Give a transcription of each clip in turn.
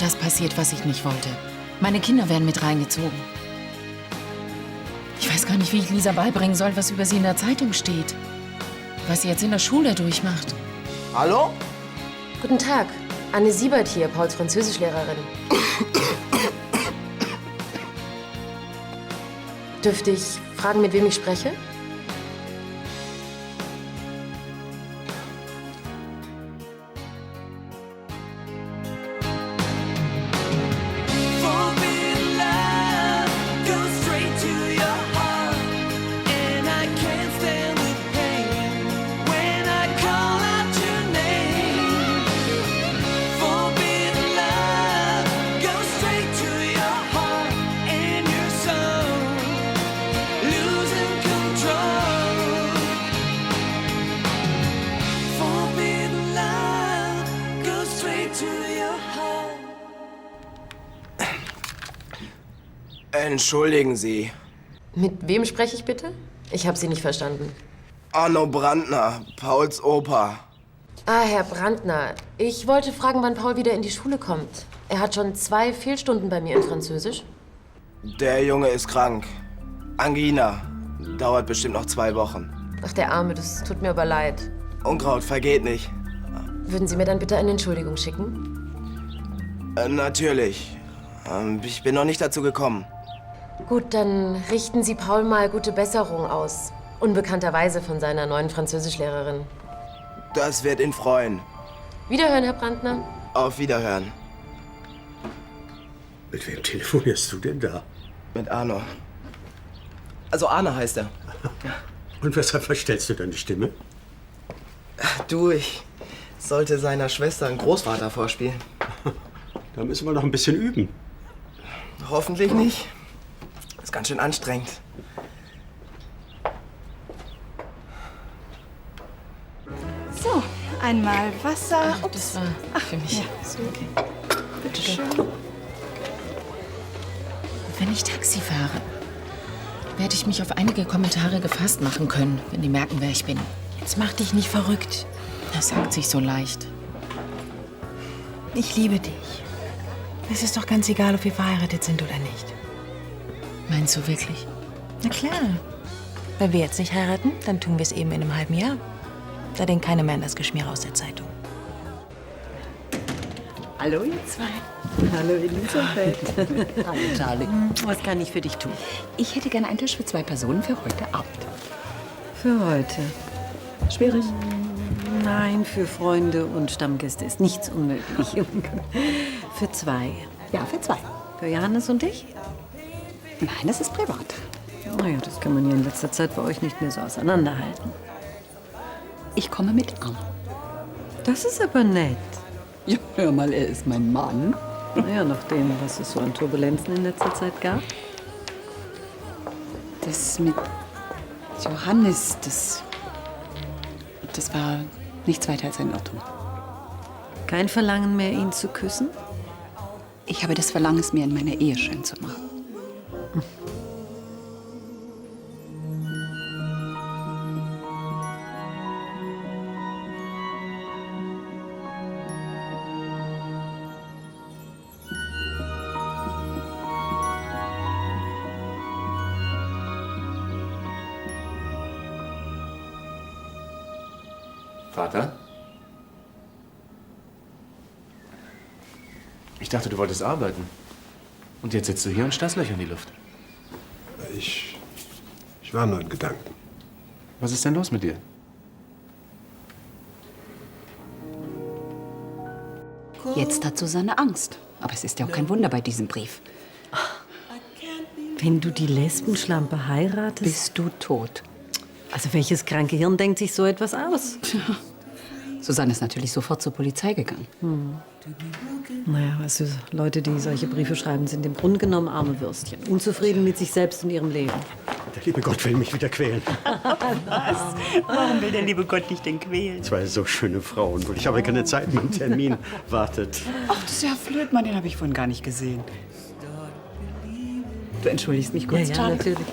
das passiert, was ich nicht wollte. Meine Kinder werden mit reingezogen. Ich weiß gar nicht, wie ich Lisa beibringen soll, was über sie in der Zeitung steht. Was sie jetzt in der Schule durchmacht. Hallo? Guten Tag. Anne Siebert hier, Pauls Französischlehrerin. Dürfte ich fragen, mit wem ich spreche? Entschuldigen Sie. Mit wem spreche ich bitte? Ich habe Sie nicht verstanden. Arno Brandner, Pauls Opa. Ah, Herr Brandner. Ich wollte fragen, wann Paul wieder in die Schule kommt. Er hat schon 2 Fehlstunden bei mir in Französisch. Der Junge ist krank. Angina. Dauert bestimmt noch 2 Wochen. Ach, der Arme, das tut mir aber leid. Unkraut vergeht nicht. Würden Sie mir dann bitte eine Entschuldigung schicken? Natürlich. Ich bin noch nicht dazu gekommen. Gut, dann richten Sie Paul mal gute Besserung aus. Unbekannterweise von seiner neuen Französischlehrerin. Das wird ihn freuen. Wiederhören, Herr Brandner. Auf Wiederhören. Mit wem telefonierst du denn da? Mit Arno. Also Arne heißt er. Und weshalb verstellst du deine Stimme? Du, ich sollte seiner Schwester einen Großvater vorspielen. Da müssen wir noch ein bisschen üben. Hoffentlich nicht. Ist ganz schön anstrengend. So, einmal Wasser. Ach, das war für mich. Ja. So, okay. Bitte schön. Wenn ich Taxi fahre, werde ich mich auf einige Kommentare gefasst machen können, wenn die merken, wer ich bin. Jetzt mach dich nicht verrückt. Das sagt sich so leicht. Ich liebe dich. Es ist doch ganz egal, ob wir verheiratet sind oder nicht. Meinst du wirklich? Na klar. Wenn wir jetzt nicht heiraten, dann tun wir es eben in einem halben Jahr. Da denkt keiner mehr an das Geschmier aus der Zeitung. Hallo, ihr zwei. Hallo, Elisabeth. Hallo, Charlie. Was kann ich für dich tun? Ich hätte gerne einen Tisch für 2 Personen für heute Abend. Für heute. Schwierig? Nein, für Freunde und Stammgäste ist nichts unmöglich. Für 2. Ja, für 2. Für Johannes und dich? Nein, das ist privat. Naja, das kann man ja in letzter Zeit bei euch nicht mehr so auseinanderhalten. Ich komme mit Arno. Das ist aber nett. Ja, hör mal, er ist mein Mann. Naja, nach dem, was es so an Turbulenzen in letzter Zeit gab. Das mit Johannes, das war nichts weiter als ein Irrtum. Kein Verlangen mehr, ihn zu küssen? Ich habe das Verlangen, es mir in meiner Ehe schön zu machen. Vater? Ich dachte, du wolltest arbeiten. Und jetzt sitzt du hier und starrst Löcher in die Luft. Ich war nur in Gedanken. Was ist denn los mit dir? Jetzt hat Susanne Angst. Aber es ist ja auch kein Wunder bei diesem Brief. Wenn du die Lesbenschlampe heiratest? Bist du tot? Also welches kranke Hirn denkt sich so etwas aus? Susanne ist natürlich sofort zur Polizei gegangen. Naja, weißt du, Leute, die solche Briefe schreiben, sind im Grunde genommen arme Würstchen. Unzufrieden mit sich selbst und ihrem Leben. Der liebe Gott will mich wieder quälen. Was? Warum will der liebe Gott dich denn quälen? 2 so schöne Frauen. Und ich habe keine Zeit, mein Termin wartet. Ach, das ist ja Flötmann, den habe ich vorhin gar nicht gesehen. Du entschuldigst mich kurz, Ja, Charlie? natürlich.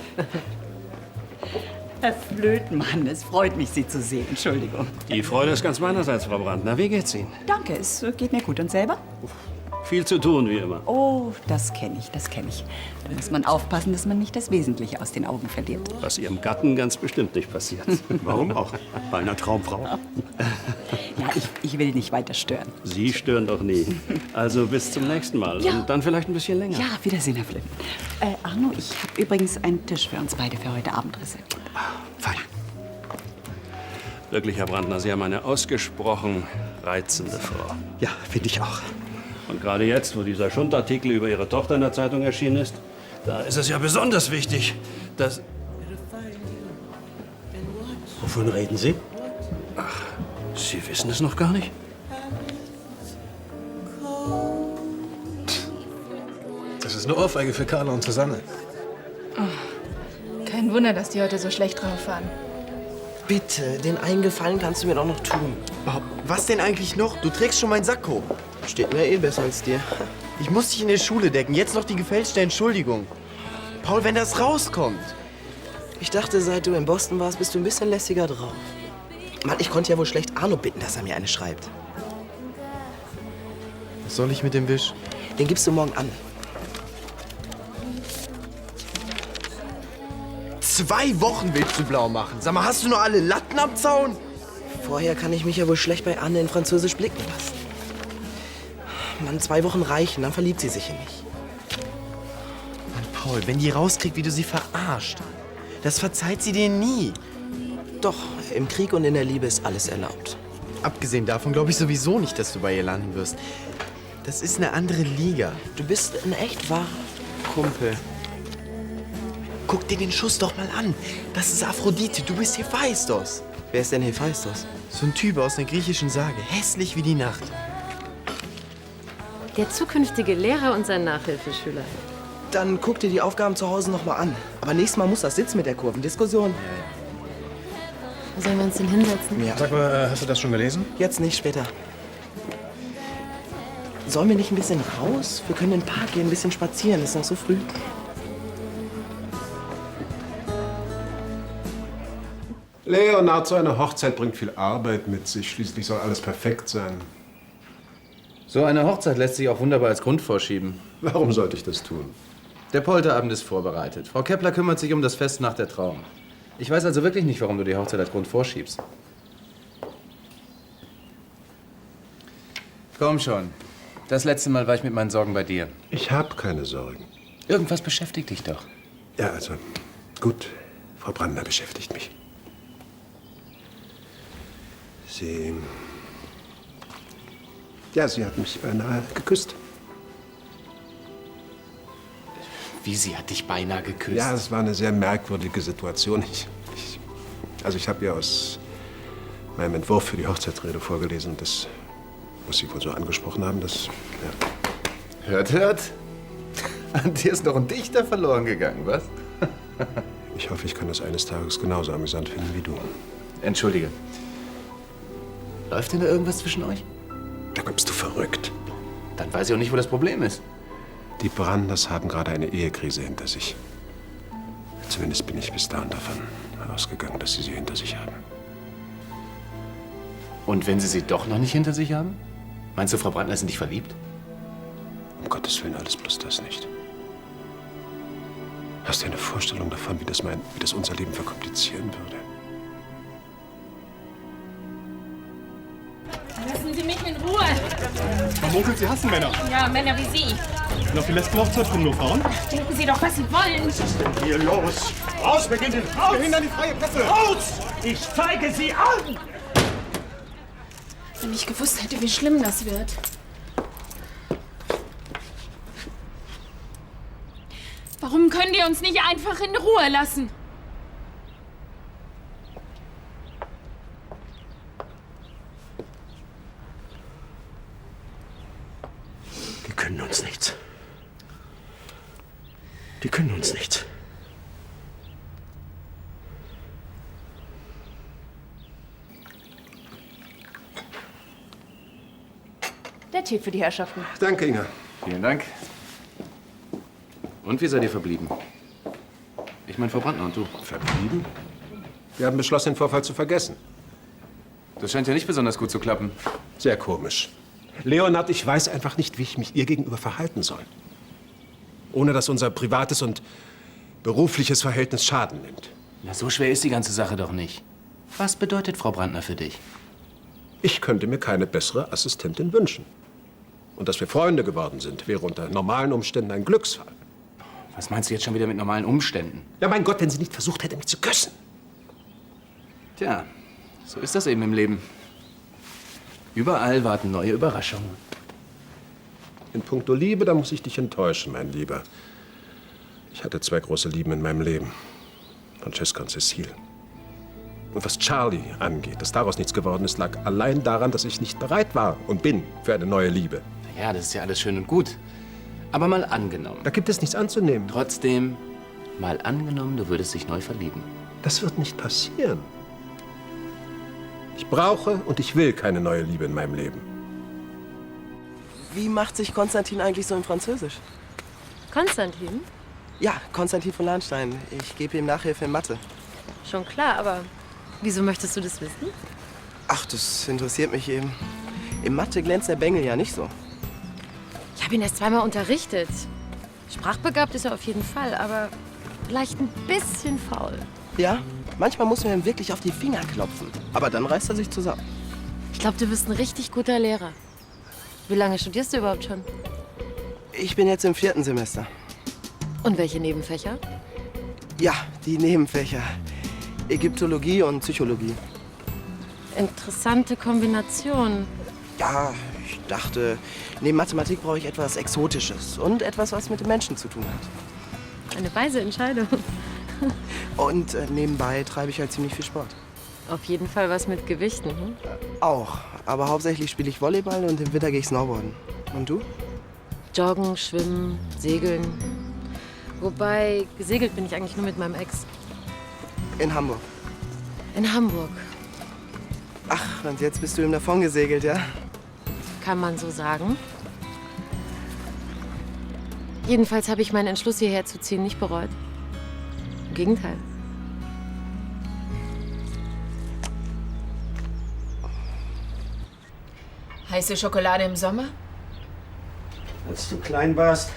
Herr Flötmann, es freut mich, Sie zu sehen. Entschuldigung. Die Freude ist ganz meinerseits, Frau Brandner. Wie geht's Ihnen? Danke, es geht mir gut. Und selber? Viel zu tun, wie immer. Oh, das kenne ich, das kenne ich. Da muss man aufpassen, dass man nicht das Wesentliche aus den Augen verliert. Was Ihrem Gatten ganz bestimmt nicht passiert. Warum auch? Bei einer Traumfrau. Ja, ich will nicht weiter stören. Sie stören doch nie. Also bis zum nächsten Mal. Ja. Und dann vielleicht ein bisschen länger. Ja, Wiedersehen, Herr Flynn. Arno, ich habe übrigens einen Tisch für uns beide für heute Abend reserviert. Fein. Wirklich, Herr Brandner, Sie haben eine ausgesprochen reizende Frau. Ja, finde ich auch. Und gerade jetzt, wo dieser Schundartikel über Ihre Tochter in der Zeitung erschienen ist, da ist es ja besonders wichtig, dass... Wovon reden Sie? Ach, Sie wissen es noch gar nicht? Das ist eine Ohrfeige für Carla und Susanne. Kein Wunder, dass die heute so schlecht drauf waren. Bitte, den einen Gefallen kannst du mir doch noch tun. Was denn eigentlich noch? Du trägst schon meinen Sakko. Steht mir eh besser als dir. Ich muss dich in der Schule decken. Jetzt noch die gefälschte Entschuldigung. Paul, wenn das rauskommt. Ich dachte, seit du in Boston warst, bist du ein bisschen lässiger drauf. Mann, ich konnte ja wohl schlecht Arno bitten, dass er mir eine schreibt. Was soll ich mit dem Wisch? Den gibst du morgen an. 2 Wochen willst du blau machen. Sag mal, hast du noch alle Latten am Zaun? Vorher kann ich mich ja wohl schlecht bei Anne in Französisch blicken lassen. Mann, 2 Wochen reichen, dann verliebt sie sich in mich. Mann, Paul, wenn die rauskriegt, wie du sie verarscht, das verzeiht sie dir nie. Doch, im Krieg und in der Liebe ist alles erlaubt. Abgesehen davon glaube ich sowieso nicht, dass du bei ihr landen wirst. Das ist eine andere Liga. Du bist ein echt wahrer Kumpel. Guck dir den Schuss doch mal an. Das ist Aphrodite. Du bist Hephaistos. Wer ist denn Hephaistos? So ein Typ aus einer griechischen Sage. Hässlich wie die Nacht. Der zukünftige Lehrer und sein Nachhilfeschüler. Dann guck dir die Aufgaben zu Hause noch mal an. Aber nächstes Mal muss das sitzen mit der Kurvendiskussion. Wo sollen wir uns denn hinsetzen? Ja. Sag mal, hast du das schon gelesen? Jetzt nicht, später. Sollen wir nicht ein bisschen raus? Wir können in den Park gehen, ein bisschen spazieren. Ist noch so früh. Leonard, so eine Hochzeit bringt viel Arbeit mit sich. Schließlich soll alles perfekt sein. So eine Hochzeit lässt sich auch wunderbar als Grund vorschieben. Warum sollte ich das tun? Der Polterabend ist vorbereitet. Frau Kepler kümmert sich um das Fest nach der Trauung. Ich weiß also wirklich nicht, warum du die Hochzeit als Grund vorschiebst. Komm schon. Das letzte Mal war ich mit meinen Sorgen bei dir. Ich habe keine Sorgen. Irgendwas beschäftigt dich doch. Ja, also, gut. Frau Brandner beschäftigt mich. Sie hat mich beinahe geküsst. Wie, sie hat dich beinahe geküsst? Ja, es war eine sehr merkwürdige Situation. Ich habe ihr aus meinem Entwurf für die Hochzeitsrede vorgelesen. Das muss sie wohl so angesprochen haben, dass... Ja. Hört. An dir ist noch ein Dichter verloren gegangen, was? Ich hoffe, ich kann das eines Tages genauso amüsant finden wie du. Entschuldige. Läuft denn da irgendwas zwischen euch? Da bist du verrückt. Dann weiß ich auch nicht, wo das Problem ist. Die Brandners haben gerade eine Ehekrise hinter sich. Zumindest bin ich bis dahin davon ausgegangen, dass sie hinter sich haben. Und wenn sie doch noch nicht hinter sich haben? Meinst du, Frau Brandner ist in dich verliebt? Um Gottes Willen, alles bloß das nicht. Hast du eine Vorstellung davon, wie das unser Leben verkomplizieren würde? Lassen Sie mich in Ruhe. Man munkelt, Sie hassen Männer. Ja, Männer wie Sie. Und auf die letzte Hochzeit kommen nur Frauen? Denken Sie doch, was Sie wollen. Hier, los! Raus, wir gehen den Raus! Wir hindern die freie Presse! Raus! Ich zeige Sie an! Wenn ich gewusst hätte, wie schlimm das wird. Warum können die uns nicht einfach in Ruhe lassen? Die können uns nichts. Die können uns nichts. Der Tee für die Herrschaften. Danke, Inga. Vielen Dank. Und wie seid ihr verblieben? Ich meine, Frau Brandner und du. Verblieben? Wir haben beschlossen, den Vorfall zu vergessen. Das scheint ja nicht besonders gut zu klappen. Sehr komisch. Leonard, ich weiß einfach nicht, wie ich mich ihr gegenüber verhalten soll. Ohne dass unser privates und berufliches Verhältnis Schaden nimmt. Na, so schwer ist die ganze Sache doch nicht. Was bedeutet Frau Brandner für dich? Ich könnte mir keine bessere Assistentin wünschen. Und dass wir Freunde geworden sind, wäre unter normalen Umständen ein Glücksfall. Was meinst du jetzt schon wieder mit normalen Umständen? Ja, mein Gott, wenn sie nicht versucht hätte, mich zu küssen. Tja, so ist das eben im Leben. Überall warten neue Überraschungen. In puncto Liebe, da muss ich dich enttäuschen, mein Lieber. Ich hatte 2 große Lieben in meinem Leben. Francesca und Cecile. Und was Charlie angeht, dass daraus nichts geworden ist, lag allein daran, dass ich nicht bereit war und bin für eine neue Liebe. Ja, das ist ja alles schön und gut. Aber mal angenommen. Da gibt es nichts anzunehmen. Trotzdem, mal angenommen, du würdest dich neu verlieben. Das wird nicht passieren. Ich brauche und ich will keine neue Liebe in meinem Leben. Wie macht sich Konstantin eigentlich so in Französisch? Konstantin? Ja, Konstantin von Lahnstein. Ich gebe ihm Nachhilfe in Mathe. Schon klar, aber wieso möchtest du das wissen? Ach, das interessiert mich eben. In Mathe glänzt der Bengel ja nicht so. Ich habe ihn erst 2-mal unterrichtet. Sprachbegabt ist er auf jeden Fall, aber vielleicht ein bisschen faul. Ja, manchmal muss man ihm wirklich auf die Finger klopfen. Aber dann reißt er sich zusammen. Ich glaube, du bist ein richtig guter Lehrer. Wie lange studierst du überhaupt schon? Ich bin jetzt im 4. Semester. Und welche Nebenfächer? Ja, die Nebenfächer. Ägyptologie und Psychologie. Interessante Kombination. Ja, ich dachte, neben Mathematik brauche ich etwas Exotisches und etwas, was mit den Menschen zu tun hat. Eine weise Entscheidung. Und nebenbei treibe ich halt ziemlich viel Sport. Auf jeden Fall was mit Gewichten, hm? Auch, aber hauptsächlich spiele ich Volleyball und im Winter gehe ich Snowboarden. Und du? Joggen, Schwimmen, Segeln. Wobei, gesegelt bin ich eigentlich nur mit meinem Ex. In Hamburg. In Hamburg. Ach, und jetzt bist du ihm davon gesegelt, ja? Kann man so sagen. Jedenfalls habe ich meinen Entschluss, hierher zu ziehen, nicht bereut. Im Gegenteil. Heiße Schokolade im Sommer? Als du klein warst,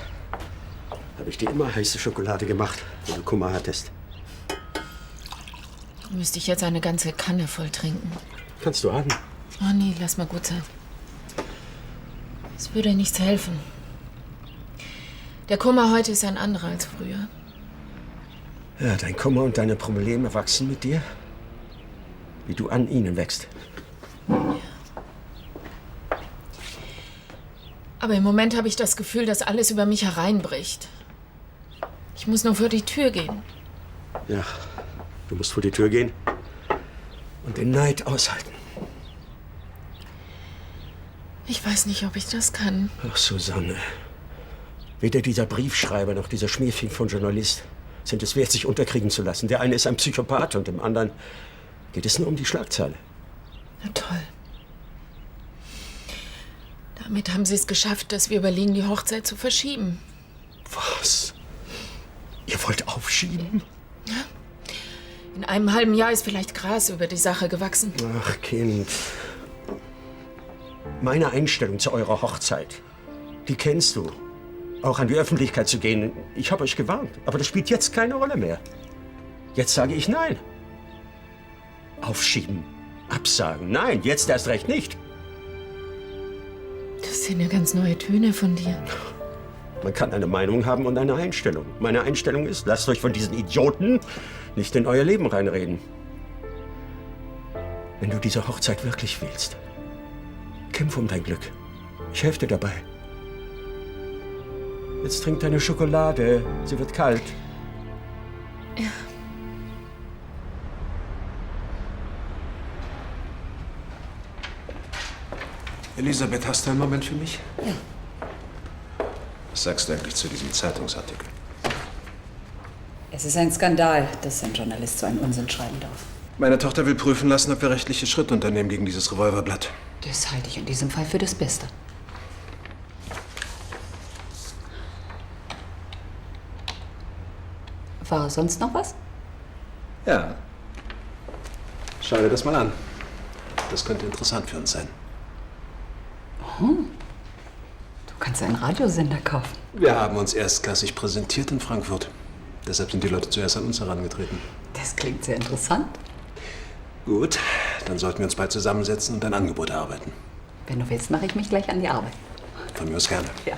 habe ich dir immer heiße Schokolade gemacht, wenn du Kummer hattest. Müsste ich jetzt eine ganze Kanne voll trinken. Kannst du haben. Oh nee, lass mal gut sein. Es würde nichts helfen. Der Kummer heute ist ein anderer als früher. Ja, dein Kummer und deine Probleme wachsen mit dir, wie du an ihnen wächst. Aber im Moment habe ich das Gefühl, dass alles über mich hereinbricht. Ich muss nur vor die Tür gehen. Ja, du musst vor die Tür gehen und den Neid aushalten. Ich weiß nicht, ob ich das kann. Ach, Susanne. Weder dieser Briefschreiber noch dieser Schmierfink von Journalist sind es wert, sich unterkriegen zu lassen. Der eine ist ein Psychopath und dem anderen geht es nur um die Schlagzeile. Na toll. Damit haben sie es geschafft, dass wir überlegen, die Hochzeit zu verschieben. Was? Ihr wollt aufschieben? Ja. In einem halben Jahr ist vielleicht Gras über die Sache gewachsen. Ach, Kind. Meine Einstellung zu eurer Hochzeit, die kennst du. Auch an die Öffentlichkeit zu gehen. Ich habe euch gewarnt, aber das spielt jetzt keine Rolle mehr. Jetzt sage ich nein. Aufschieben, absagen, nein, jetzt erst recht nicht. Das sind ja ganz neue Töne von dir. Man kann eine Meinung haben und eine Einstellung. Meine Einstellung ist, lasst euch von diesen Idioten nicht in euer Leben reinreden. Wenn du diese Hochzeit wirklich willst, kämpf um dein Glück. Ich helfe dir dabei. Jetzt trink deine Schokolade. Sie wird kalt. Ja. Elisabeth, hast du einen Moment für mich? Ja. Was sagst du eigentlich zu diesem Zeitungsartikel? Es ist ein Skandal, dass ein Journalist so einen Unsinn schreiben darf. Meine Tochter will prüfen lassen, ob wir rechtliche Schritte unternehmen gegen dieses Revolverblatt. Das halte ich in diesem Fall für das Beste. War sonst noch was? Ja. Schau dir das mal an. Das könnte interessant für uns sein. Oh. kannst einen Radiosender kaufen. Wir haben uns erstklassig präsentiert in Frankfurt. Deshalb sind die Leute zuerst an uns herangetreten. Das klingt sehr interessant. Gut, dann sollten wir uns bald zusammensetzen und ein Angebot erarbeiten. Wenn du willst, mache ich mich gleich an die Arbeit. Von mir aus gerne. Ja.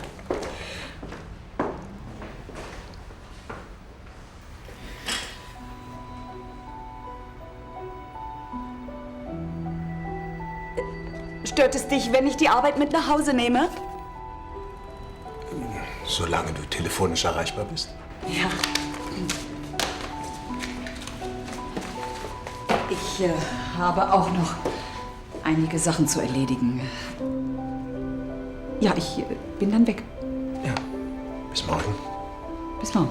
Stört es dich, wenn ich die Arbeit mit nach Hause nehme? Solange du telefonisch erreichbar bist. Ja. Ich habe auch noch einige Sachen zu erledigen. Ja, ich bin dann weg. Ja, bis morgen. Bis morgen.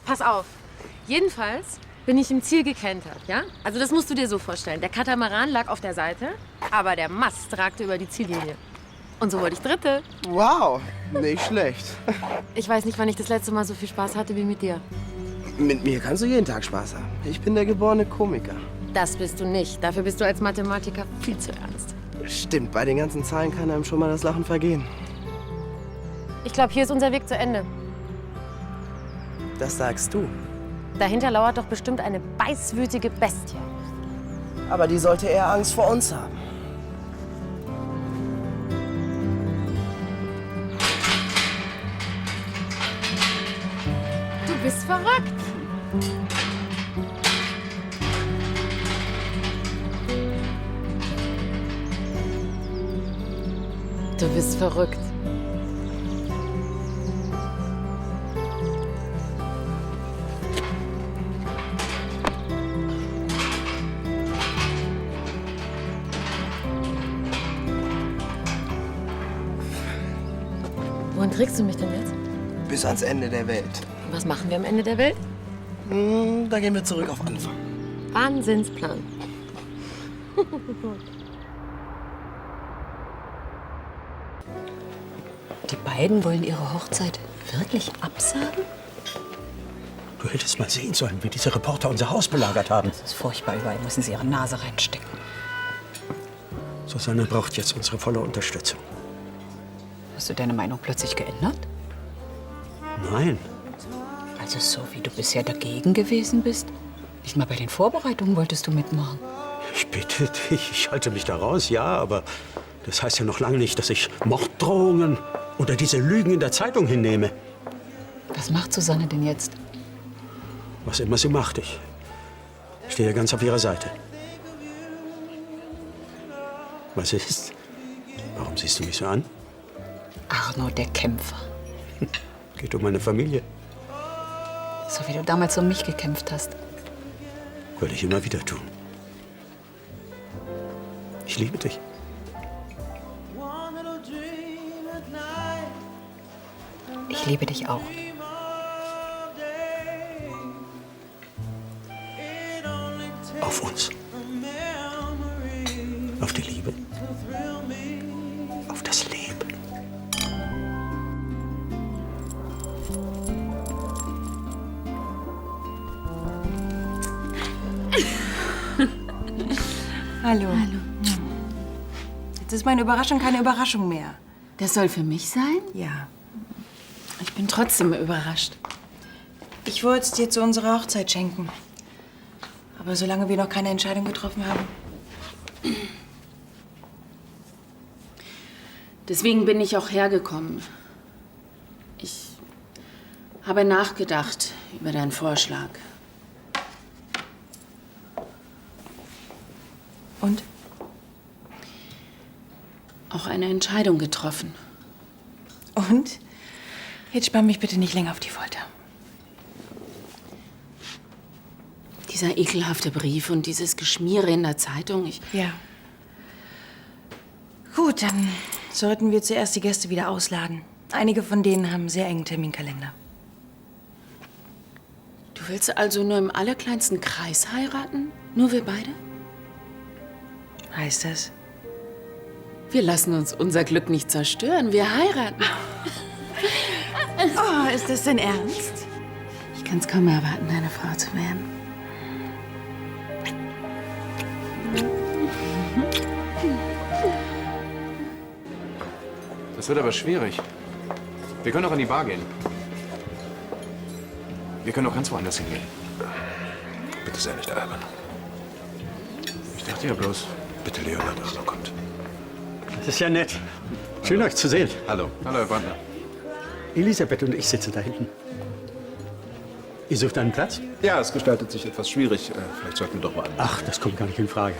Pass auf. Jedenfalls bin ich im Ziel gekentert, ja? Also das musst du dir so vorstellen. Der Katamaran lag auf der Seite, aber der Mast ragte über die Ziellinie. Und so wurde ich Dritte. Wow, nicht schlecht. Ich weiß nicht, wann ich das letzte Mal so viel Spaß hatte wie mit dir. Mit mir kannst du jeden Tag Spaß haben. Ich bin der geborene Komiker. Das bist du nicht. Dafür bist du als Mathematiker viel zu ernst. Stimmt, bei den ganzen Zahlen kann einem schon mal das Lachen vergehen. Ich glaube, hier ist unser Weg zu Ende. Das sagst du. Dahinter lauert doch bestimmt eine beißwütige Bestie. Aber die sollte eher Angst vor uns haben. Du bist verrückt. Du bist verrückt. Wohin trägst du mich denn jetzt? Bis ans Ende der Welt. Was machen wir am Ende der Welt? Da gehen wir zurück auf Anfang. Wahnsinnsplan. Die beiden wollen ihre Hochzeit wirklich absagen? Du hättest mal sehen sollen, wie diese Reporter unser Haus belagert haben. Das ist furchtbar. Überall müssen sie ihre Nase reinstecken. Susanne braucht jetzt unsere volle Unterstützung. Hast du deine Meinung plötzlich geändert? Nein. Also so wie du bisher dagegen gewesen bist? Nicht mal bei den Vorbereitungen wolltest du mitmachen. Ich bitte dich, ich halte mich da raus, ja, aber das heißt ja noch lange nicht, dass ich Morddrohungen oder diese Lügen in der Zeitung hinnehme. Was macht Susanne denn jetzt? Was immer sie macht, ich stehe ganz auf ihrer Seite. Was ist? Warum siehst du mich so an? Arno, der Kämpfer. Geht um meine Familie. So wie du damals um mich gekämpft hast. Würde ich immer wieder tun. Ich liebe dich. Ich liebe dich auch. Auf uns. Auf die Liebe. Auf das Leben. Hallo. Hallo. Jetzt ist meine Überraschung keine Überraschung mehr. Das soll für mich sein? Ja. Ich bin trotzdem überrascht. Ich wollte es dir zu unserer Hochzeit schenken. Aber solange wir noch keine Entscheidung getroffen haben. Deswegen bin ich auch hergekommen. Ich habe nachgedacht über deinen Vorschlag. Und? Auch eine Entscheidung getroffen. Und? Jetzt spann mich bitte nicht länger auf die Folter. Dieser ekelhafte Brief und dieses Geschmiere in der Zeitung. Ja. Gut, dann sollten wir zuerst die Gäste wieder ausladen. Einige von denen haben einen sehr engen Terminkalender. Du willst also nur im allerkleinsten Kreis heiraten? Nur wir beide? Heißt das? Wir lassen uns unser Glück nicht zerstören. Wir heiraten. Oh, ist das denn ernst? Ich kann es kaum erwarten, deine Frau zu werden. Das wird aber schwierig. Wir können auch in die Bar gehen. Wir können auch ganz woanders hingehen. Bitte sei nicht albern. Ich dachte ja bloß... Bitte, Leonard, Arno kommt. Das ist ja nett. Schön, euch zu sehen. Hallo. Hallo, Herr Brandner. Elisabeth und ich sitzen da hinten. Ihr sucht einen Platz? Ja, es gestaltet sich etwas schwierig. Vielleicht sollten wir doch mal an. Ach, das kommt gar nicht in Frage.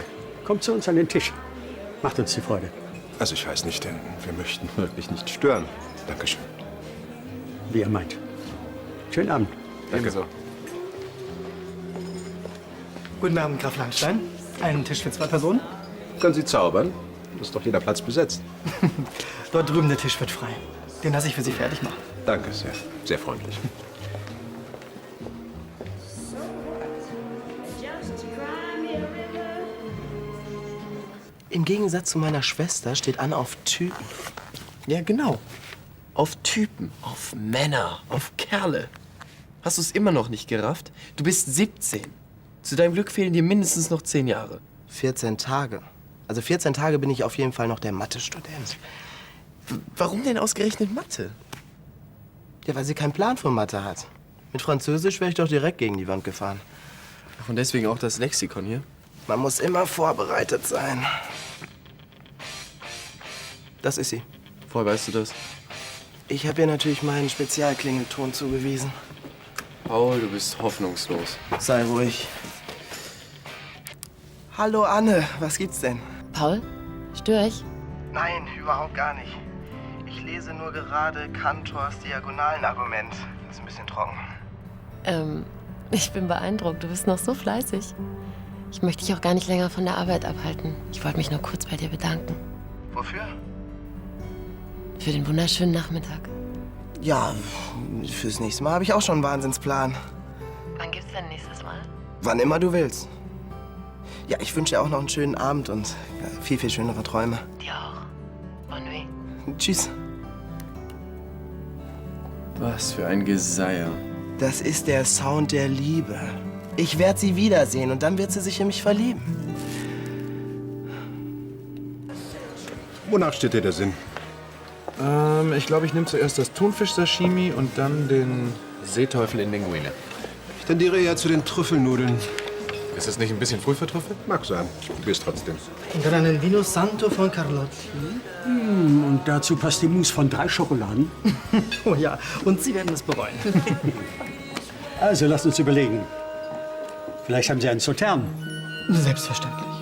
Kommt zu uns an den Tisch. Macht uns die Freude. Also ich weiß nicht, denn wir möchten wirklich nicht stören. Dankeschön. Wie ihr meint. Schönen Abend. Danke so. Guten Abend, Graf Langstein. Einen Tisch für 2 Personen? Können Sie zaubern? Ist doch jeder Platz besetzt. Dort drüben der Tisch wird frei. Den lasse ich für Sie fertig machen. Danke, sehr, sehr freundlich. Im Gegensatz zu meiner Schwester steht Anne auf Typen. Ja, genau. Auf Typen, auf Männer, auf Kerle. Hast du es immer noch nicht gerafft? Du bist 17. Zu deinem Glück fehlen dir mindestens noch 10 Jahre. 14 Tage. Also 14 Tage bin ich auf jeden Fall noch der Mathe-Student. Warum denn ausgerechnet Mathe? Ja, weil sie keinen Plan von Mathe hat. Mit Französisch wäre ich doch direkt gegen die Wand gefahren. Ach, und deswegen auch das Lexikon hier? Man muss immer vorbereitet sein. Das ist sie. Woher weißt du das? Ich habe ihr natürlich meinen Spezialklingelton zugewiesen. Paul, du bist hoffnungslos. Sei ruhig. Hallo Anne, was gibt's denn? Paul, störe ich? Nein, überhaupt gar nicht. Ich lese nur gerade Cantors Diagonalenargument. Ist ein bisschen trocken. Ich bin beeindruckt. Du bist noch so fleißig. Ich möchte dich auch gar nicht länger von der Arbeit abhalten. Ich wollte mich nur kurz bei dir bedanken. Wofür? Für den wunderschönen Nachmittag. Ja, fürs nächste Mal habe ich auch schon einen Wahnsinnsplan. Wann gibt's denn nächstes Mal? Wann immer du willst. Ja, ich wünsche dir auch noch einen schönen Abend und viel, viel schönere Träume. Dir auch. Bonne nuit. Tschüss. Was für ein Geseier. Das ist der Sound der Liebe. Ich werde sie wiedersehen und dann wird sie sich in mich verlieben. Wonach steht dir der Sinn? Ich glaube, ich nehme zuerst das Thunfisch-Sashimi und dann den Seeteufel in Linguine. Ich tendiere ja zu den Trüffelnudeln. Ist das nicht ein bisschen früh für Trüffel? Mag sein. Ich probier's trotzdem. Und dann einen Vino Santo von Carlotti. Und dazu passt die Mousse von 3 Schokoladen. Oh ja, und Sie werden es bereuen. Also, lasst uns überlegen. Vielleicht haben Sie einen Sautern. Selbstverständlich.